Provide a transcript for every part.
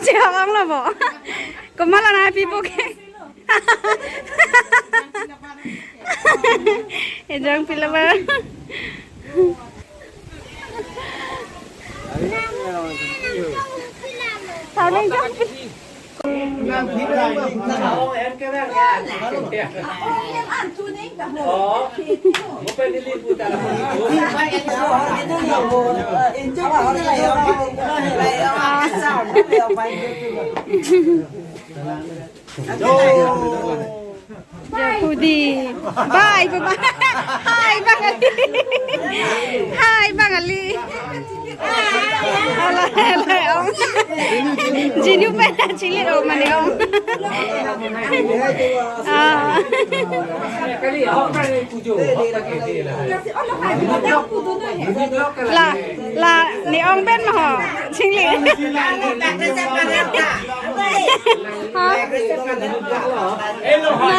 chị học ông là bỏ có mắt là ai people cái hiện trường Philippines sao lên chứ giờ khu đi bye bye bye hai bang Ali hai bang Ali ala ala ông Jinu pe chili ro mane ông là ni ông bên mà họ chili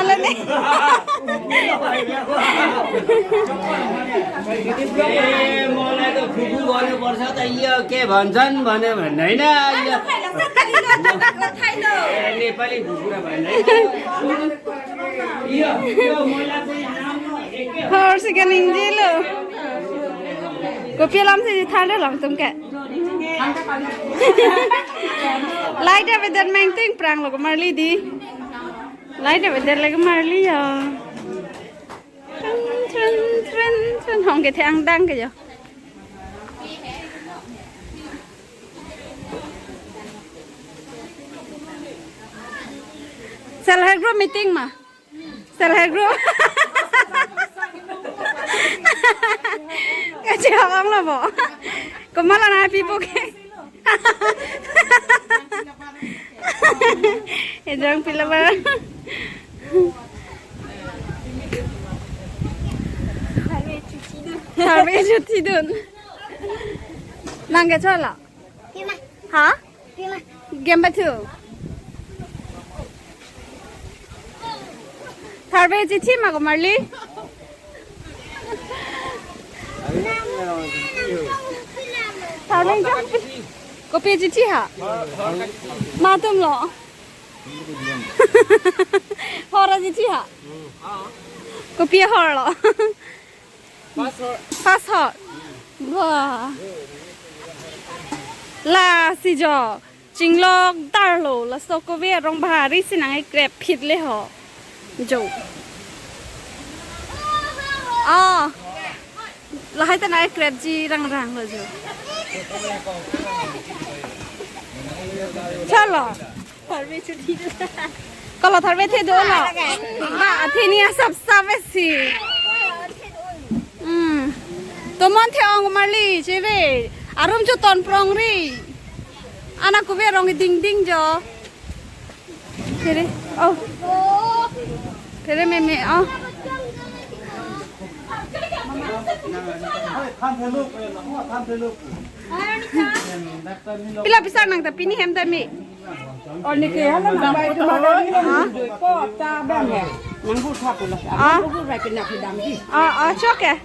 lên đi के भन्छन् भने भन्दैन नेपाली कुरा Horse can indeed go feel I'm the thunder long to get light up with that main thing prang like Marley D light up with that like Marley không cái thang đăng kìa Self group meeting mà Self group cái chị học ông là bỏ có mắt là ai people cái hiện trường Philippines Harvey cuci dun nang cái cho là hả game battle Harvey cuci mà có Marley Harvey chứ có pe cuci hả mà tôm lọ hora cuci hả có pe hora lọ Fast hot. Wow. La si jo. Jing lok dar lo la so ko ve rong bahari sinang ai grab phit le ho. Jo. La hai ta nai grab ji rang rang lo jo. Chalo. Thar ve chuti. Kalau thar ve the do lo. Ba thi ni sab sab si. Tomon theo ông Marley chế về, arum cho toàn prong ri, anak cô về rong ding ding cho, thế đi, thế đi mẹ, Pila pisar nang tapi ni hem tapi. Ni kaya lang nang bay tu hari ni ko ta bang ya. Nang bu thap pula. Aku bu rai kena pidam di. Chok ya.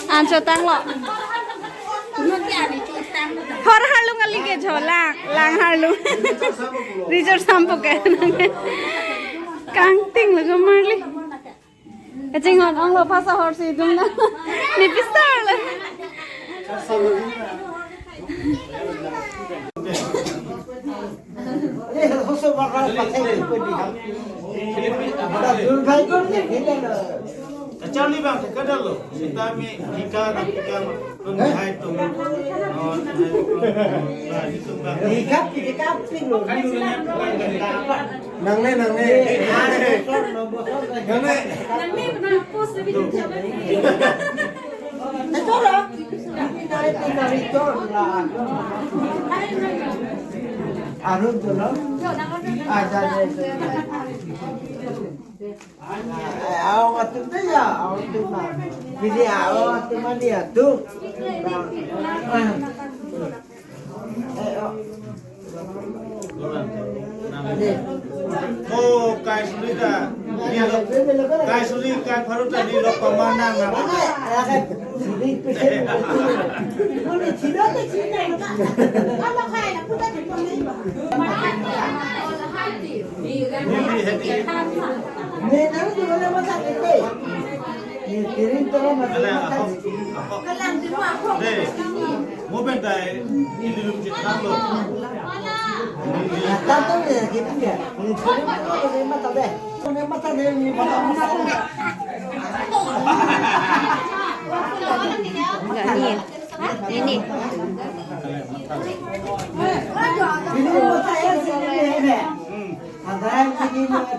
An cho tang lo. Hor halung ali ke jhola lang halung. Resort sampo ke. Kang ting lo go Marley. Kacing orang lo pasal horse itu na. Ni pisar lo. Charlie bang kadal lo sita me hika hai tu hika ping lo nang le post lebih itu lah Arun tu lo ada awak tu ya awak tu mah pilih awak tu mah dia tu oh kai sudah Dia lo kai suri kai paru tadi lo pemana na. Sini pesen. Ini tidak ada sini. Kalau kaya nak putar di mana? Ini hati. Ni nama tu mana macam ini? Ni kirim tu macam Ala macam. Kalam di rumah aku. Deh. Momen dah ini lu cakap lo. Tahu ni kita dia. Ni kirim tu ni macam deh. Ni macam ni macam macam. Enggak nih. Ini. Ini macam yang sini ni. Ada yang begini macam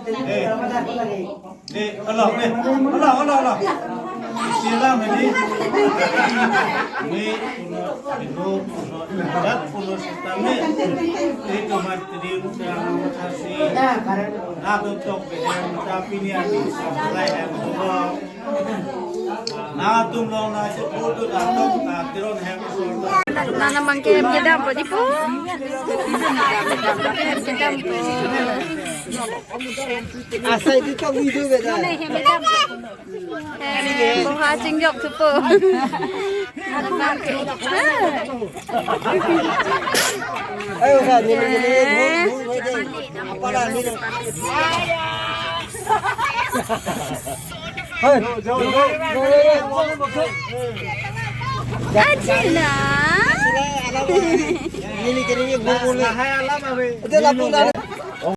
macam lagi. Deh, Allah. Silam ini. Ini puno ibadat puno setame. Ini kematri yang kasih. Nah, karena Aku tok yang tapi ni ada sampai yang Allah. Nah, tum lo na sebut tu datang tiron yang sorda. Nana mangke jedam po di po. Jedam po. asal itu tak video beda. Buha cingjok tu po. Nana mangke. Ayo kan ni apa lah ni? Hei, Ajina. ini kini bubur ni. Itu lapung dah.